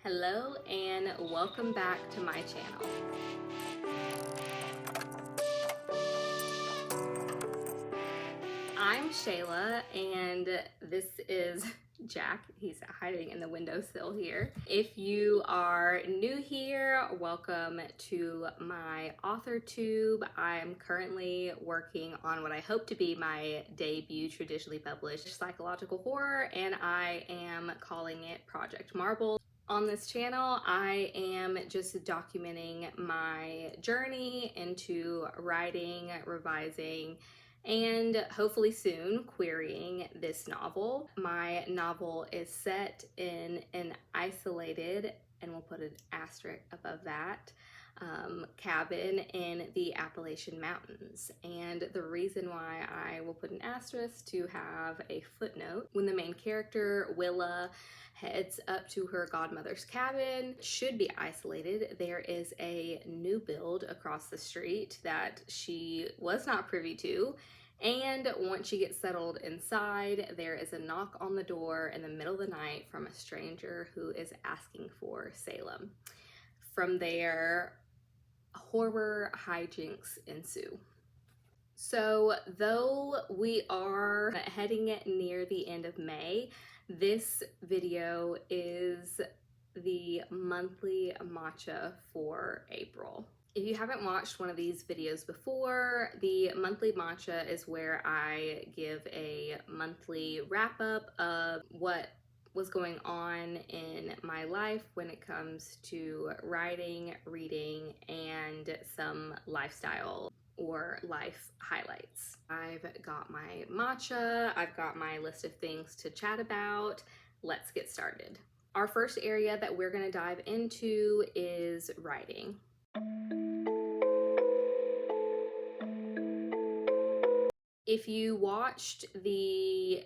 Hello and welcome back to my channel. I'm Shayla and this is Jack. He's hiding in the windowsill here. If you are new here, welcome to my author tube. I'm currently working on what I hope to be my debut traditionally published psychological horror, and I am calling it Project Marble. On this channel, I am just documenting my journey into writing, revising, and hopefully soon querying this novel. My novel is set in an isolated, and we'll put an asterisk above that, cabin in the Appalachian Mountains. And the reason why I will put an asterisk to have a footnote: when the main character, Willa, heads up to her godmother's cabin, should be isolated, there is a new build across the street that she was not privy to. And once she gets settled inside, there is a knock on the door in the middle of the night from a stranger who is asking for Salem. From there, horror hijinks ensue. So though we are heading near the end of May, this video is the monthly matcha for April. If you haven't watched one of these videos before, the monthly matcha is where I give a monthly wrap up of what was going on in my life when it comes to writing, reading, and some lifestyle or life highlights. I've got my matcha, I've got my list of things to chat about. Let's get started. Our first area that we're gonna dive into is writing. If you watched the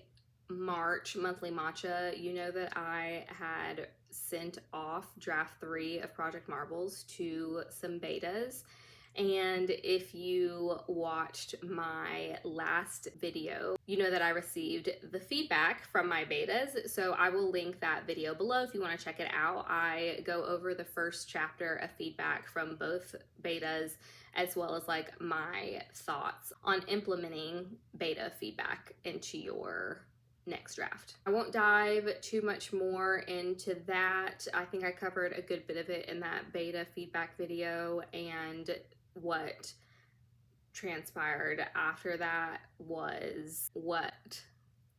March monthly matcha, you know that I had sent off draft 3 of Project Marbles to some betas. And if you watched my last video, you know that I received the feedback from my betas. So I will link that video below if you want to check it out. I go over the first chapter of feedback from both betas, as well as like my thoughts on implementing beta feedback into your next draft. I won't dive too much more into that. I think I covered a good bit of it in that beta feedback video, and what transpired after that was what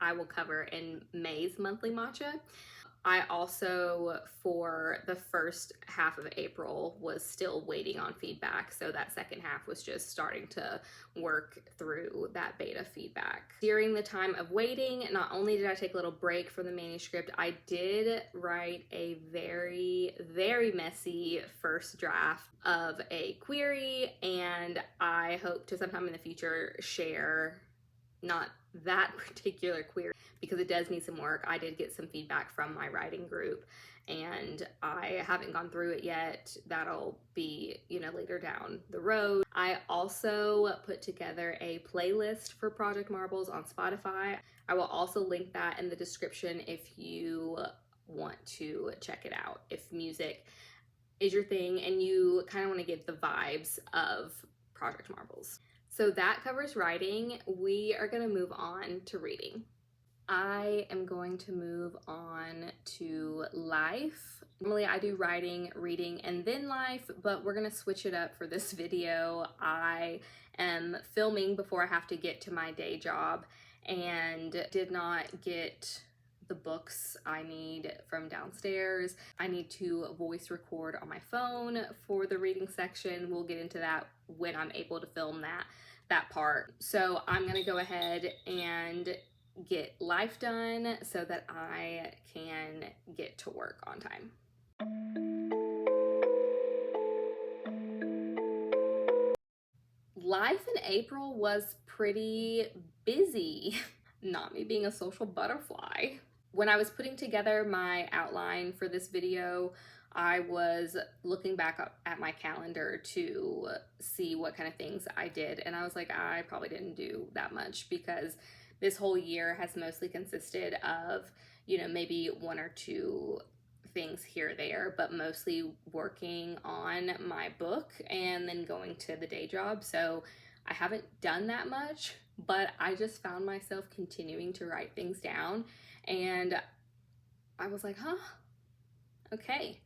I will cover in May's monthly matcha. I also, for the first half of April, was still waiting on feedback, so that second half was just starting to work through that beta feedback. During the time of waiting, not only did I take a little break from the manuscript, I did write a very, very messy first draft of a query, and I hope to sometime in the future share not that particular query because it does need some work. I did get some feedback from my writing group and I haven't gone through it yet. That'll be, later down the road. I also put together a playlist for Project Marbles on Spotify. I will also link that in the description if you want to check it out. If music is your thing and you kind of want to get the vibes of Project Marbles. So that covers writing. We are going to move on to reading. I am going to move on to life. Normally I do writing, reading, and then life, but we're going to switch it up for this video. I am filming before I have to get to my day job and did not get the books I need from downstairs. I need to voice record on my phone for the reading section. We'll get into that when I'm able to film that part. So I'm gonna go ahead and get life done so that I can get to work on time. Life in April was pretty busy. Not me being a social butterfly. When I was putting together my outline for this video, I was looking back at my calendar to see what kind of things I did, and I was like, I probably didn't do that much because this whole year has mostly consisted of, maybe 1 or 2 things here or there, but mostly working on my book and then going to the day job. So I haven't done that much, but I just found myself continuing to write things down, and I was like, huh, okay.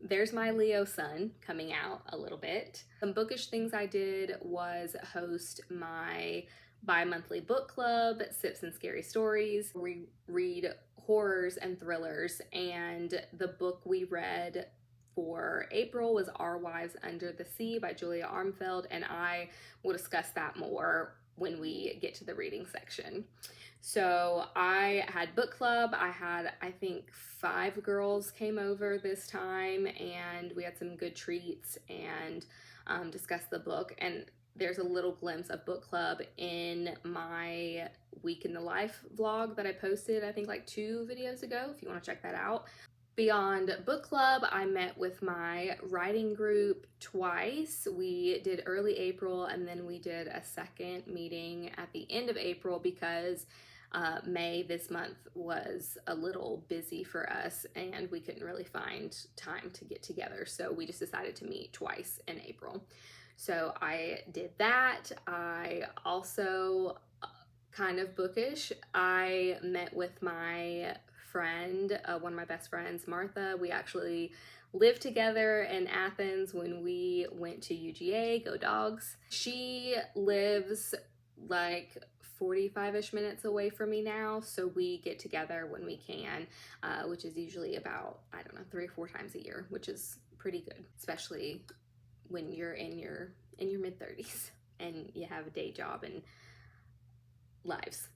There's my Leo sun coming out a little bit. Some bookish things I did was host my bi-monthly book club, Sips and Scary Stories. We read horrors and thrillers, and the book we read for April was Our Wives Under the Sea by Julia Armfeld, and I will discuss that more when we get to the reading section. So I had book club. I had, I think, 5 girls came over this time, and we had some good treats and discussed the book. And there's a little glimpse of book club in my week in the life vlog that I posted, I think like 2 videos ago, if you want to check that out. Beyond book club, I met with my writing group twice. We did early April, and then we did a second meeting at the end of April because May this month was a little busy for us and we couldn't really find time to get together. So we just decided to meet twice in April. So I did that. I also, kind of bookish, I met with my friend, one of my best friends, Martha. We actually lived together in Athens when we went to UGA, go dogs. She lives like 45-ish minutes away from me now, so we get together when we can, which is usually about, I don't know, 3 or 4 times a year, which is pretty good, especially when you're in your mid-30s and you have a day job and lives.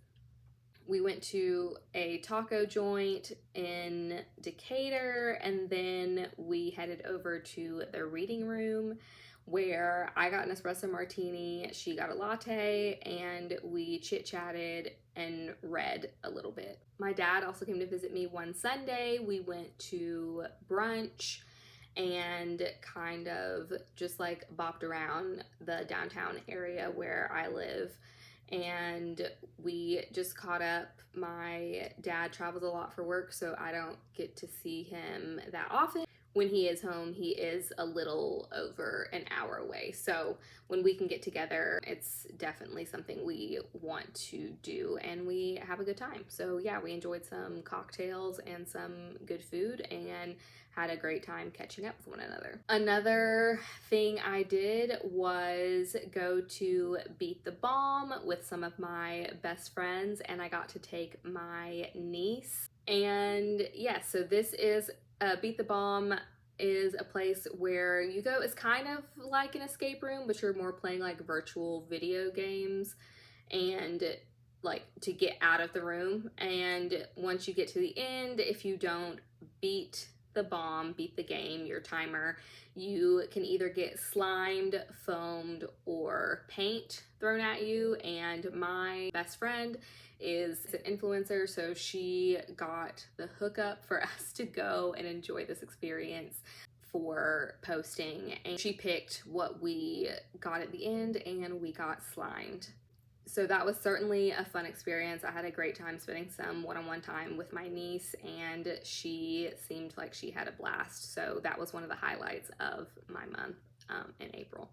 We went to a taco joint in Decatur, and then we headed over to the reading room where I got an espresso martini, she got a latte, and we chit-chatted and read a little bit. My dad also came to visit me one Sunday. We went to brunch and kind of just like bopped around the downtown area where I live, and we just caught up. My dad travels a lot for work, so I don't get to see him that often. When he is home, he is a little over an hour away. So when we can get together, it's definitely something we want to do, and we have a good time. So yeah, we enjoyed some cocktails and some good food and had a great time catching up with one another. Another thing I did was go to Beat the Bomb with some of my best friends, and I got to take my niece. And yeah, so this is Beat the Bomb is a place where you go. It's kind of like an escape room, but you're more playing like virtual video games and like to get out of the room. And once you get to the end, if you don't beat the bomb, beat the game, your timer, you can either get slimed, foamed, or paint thrown at you. And my best friend is an influencer, so she got the hookup for us to go and enjoy this experience for posting, and she picked what we got at the end, and we got slimed. So that was certainly a fun experience. I had a great time spending some one-on-one time with my niece, and she seemed like she had a blast. So that was one of the highlights of my month in April.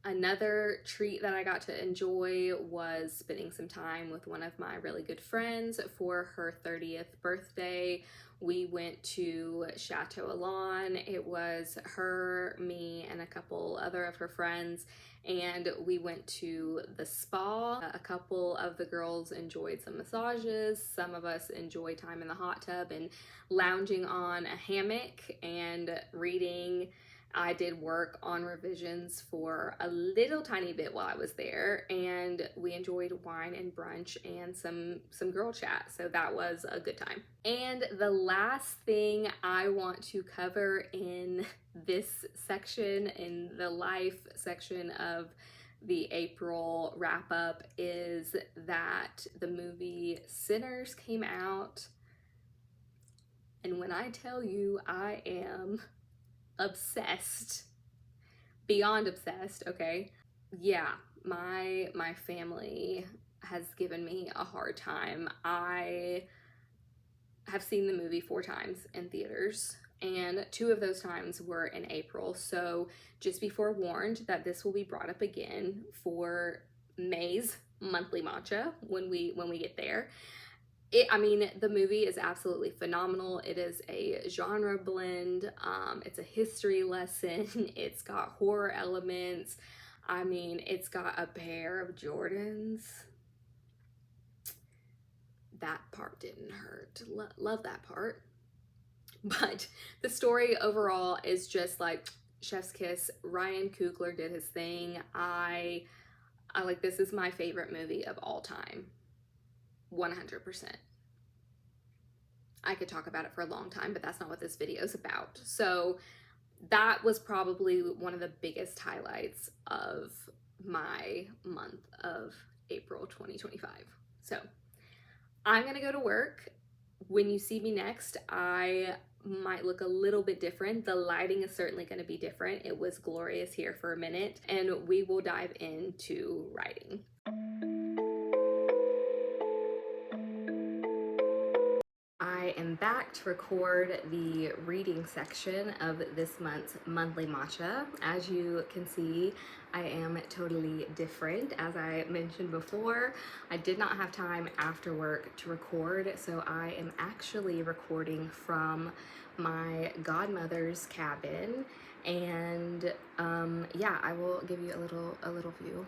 Another treat that I got to enjoy was spending some time with one of my really good friends for her 30th birthday. We went to Chateau Elan. It was her, me, and a couple other of her friends, and we went to the spa. A couple of the girls enjoyed some massages. Some of us enjoyed time in the hot tub and lounging on a hammock and reading. I did work on revisions for a little tiny bit while I was there, and we enjoyed wine and brunch and some girl chat, so that was a good time. And the last thing I want to cover in this section, in the life section of the April wrap up, is that the movie Sinners came out, and when I tell you I am obsessed, beyond obsessed, okay? Yeah, my family has given me a hard time. I have seen the movie 4 times in theaters, and 2 of those times were in April. So just be forewarned that this will be brought up again for May's monthly matcha when we get there. I mean, the movie is absolutely phenomenal. It is a genre blend. It's a history lesson. It's got horror elements. I mean, it's got a pair of Jordans. That part didn't hurt. Love that part. But the story overall is just like chef's kiss. Ryan Coogler did his thing. I like, this is my favorite movie of all time. 100%. I could talk about it for a long time, but that's not what this video is about. So that was probably one of the biggest highlights of my month of April 2025. So I'm gonna go to work. When you see me next, I might look a little bit different. The lighting is certainly going to be different. It was glorious here for a minute, and we will dive into writing. I am back to record the reading section of this month's Monthly Matcha. As you can see, I am totally different. As I mentioned before, I did not have time after work to record, so I am actually recording from my godmother's cabin, and yeah, I will give you a little view.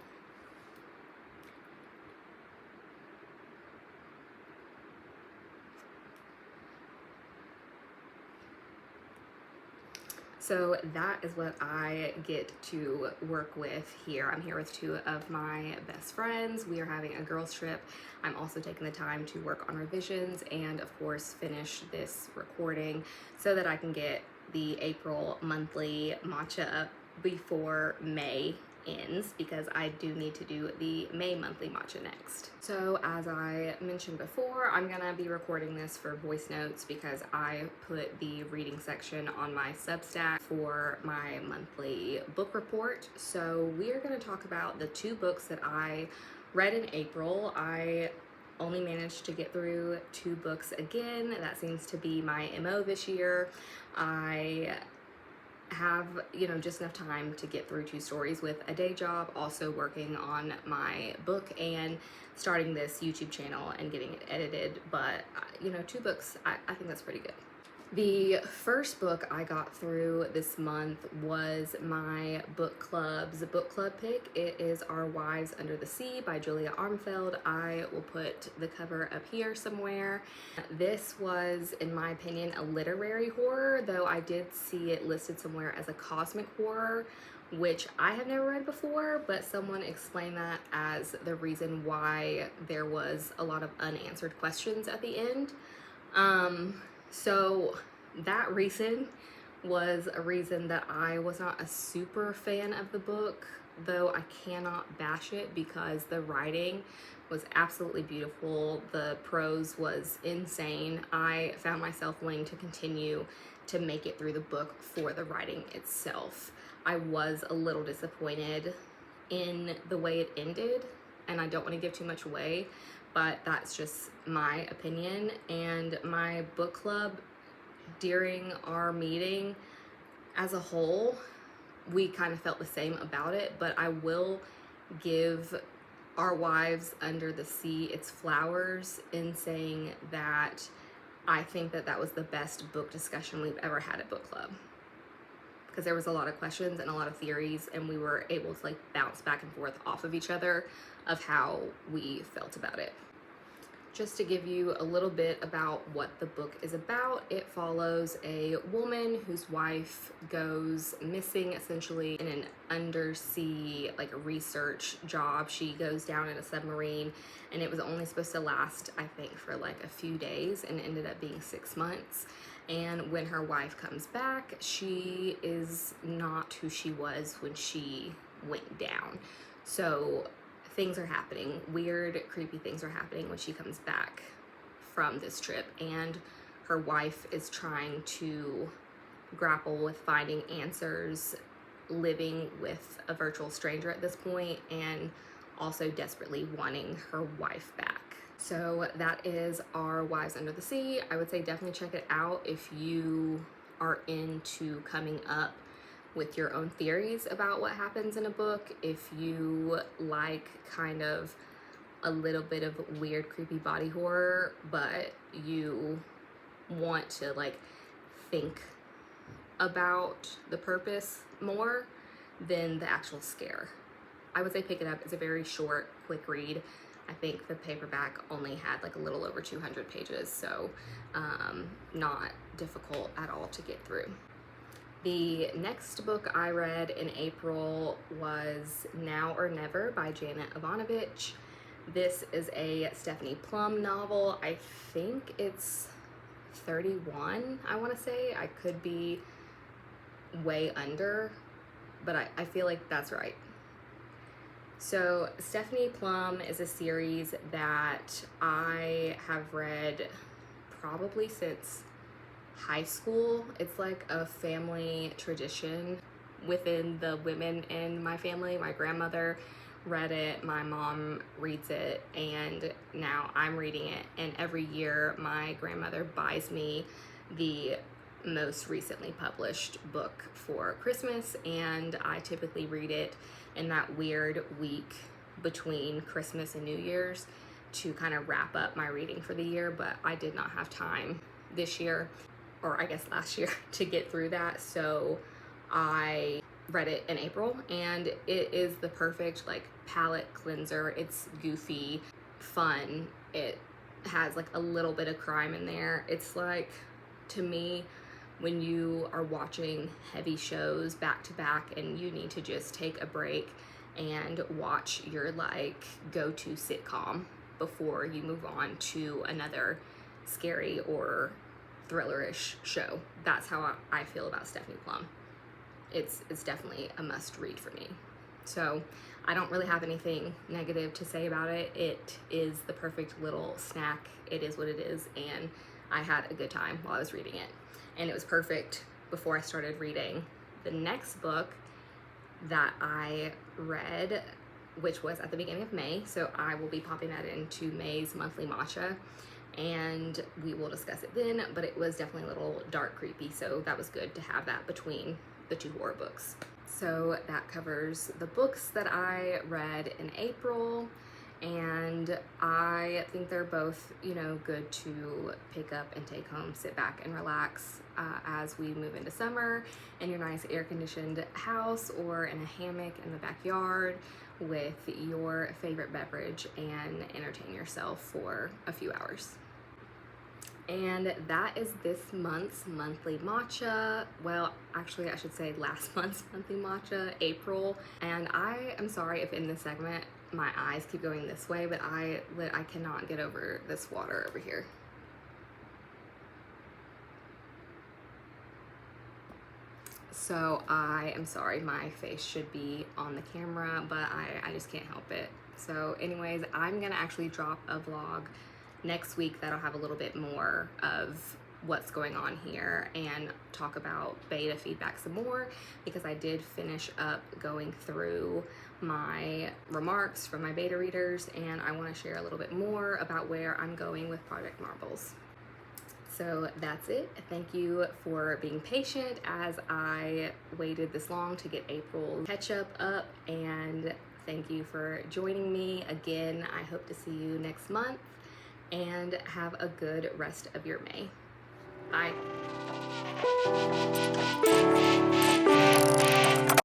So that is what I get to work with here. I'm here with 2 of my best friends. We are having a girls trip. I'm also taking the time to work on revisions and of course finish this recording so that I can get the April monthly matcha up before May ends, because I do need to do the May monthly matcha next. So as I mentioned before, I'm gonna be recording this for voice notes because I put the reading section on my Substack for my monthly book report. So we are gonna talk about the 2 books that I read in April. I only managed to get through 2 books again. That seems to be my MO this year. I have, you know, just enough time to get through 2 stories with a day job, also working on my book and starting this YouTube channel and getting it edited. But you know, 2 books, I think that's pretty good. The first book I got through this month was my book club's book club pick. It is Our Wives Under the Sea by Julia Armfeld. I will put the cover up here somewhere. This was, in my opinion, a literary horror, though I did see it listed somewhere as a cosmic horror, which I have never read before, but someone explained that as the reason why there was a lot of unanswered questions at the end. So that reason was a reason that I was not a super fan of the book, though I cannot bash it because the writing was absolutely beautiful. The prose was insane. I found myself wanting to continue to make it through the book for the writing itself. I was a little disappointed in the way it ended, and I don't want to give too much away, but that's just my opinion. And my book club, during our meeting as a whole, we kind of felt the same about it, but I will give Our Wives Under the Sea its flowers in saying that I think that that was the best book discussion we've ever had at book club, because there was a lot of questions and a lot of theories, and we were able to like bounce back and forth off of each other of how we felt about it. Just to give you a little bit about what the book is about, it follows a woman whose wife goes missing essentially in an undersea like research job. She goes down in a submarine, and it was only supposed to last, I think, for like a few days, and ended up being 6 months. And when her wife comes back, she is not who she was when she went down. So things are happening, weird, creepy things are happening when she comes back from this trip, and her wife is trying to grapple with finding answers, living with a virtual stranger at this point, and also desperately wanting her wife back. So that is Our Wives Under the Sea. I would say definitely check it out if you are into coming up with your own theories about what happens in a book, if you like kind of a little bit of weird, creepy body horror, but you want to like think about the purpose more than the actual scare, I would say pick it up. It's a very short, quick read. I think the paperback only had like a little over 200 pages, so not difficult at all to get through. The next book I read in April was Now or Never by Janet Ivanovich. This is a Stephanie Plum novel. I think it's 31, I want to say. I could be way under, but I feel like that's right. So Stephanie Plum is a series that I have read probably since high school. It's like a family tradition within the women in my family. My grandmother read it, my mom reads it, and now I'm reading it. And every year my grandmother buys me the most recently published book for Christmas, and I typically read it in that weird week between Christmas and New Year's to kind of wrap up my reading for the year. But I did not have time this year, or I guess last year, to get through that, so I read it in April, and it is the perfect like palate cleanser. It's goofy, fun, it has like a little bit of crime in there. It's like, to me, when you are watching heavy shows back to back and you need to just take a break and watch your like go-to sitcom before you move on to another scary or thrillerish show. That's how I feel about Stephanie Plum. It's definitely a must read for me. So I don't really have anything negative to say about it. It is the perfect little snack. It is what it is, and I had a good time while I was reading it. And it was perfect before I started reading the next book that I read, which was at the beginning of May. So I will be popping that into May's Monthly Matcha, and we will discuss it then. But it was definitely a little dark, creepy, so that was good to have that between the two horror books. So that covers the books that I read in April, and I think they're both, you know, good to pick up and take home, sit back and relax as we move into summer in your nice air-conditioned house or in a hammock in the backyard with your favorite beverage and entertain yourself for a few hours. And that is this month's Monthly Matcha. Well, actually, I should say last month's Monthly Matcha, April. And I am sorry if in this segment my eyes keep going this way, but I cannot get over this water over here. So I am sorry, my face should be on the camera, but I just can't help it. So anyways, I'm gonna actually drop a vlog next week that'll have a little bit more of what's going on here and talk about beta feedback some more, because I did finish up going through my remarks from my beta readers, and I want to share a little bit more about where I'm going with Project Marbles. So that's it. Thank you for being patient as I waited this long to get April's catch-up up, and thank you for joining me again. I hope to see you next month, and have a good rest of your May. Bye.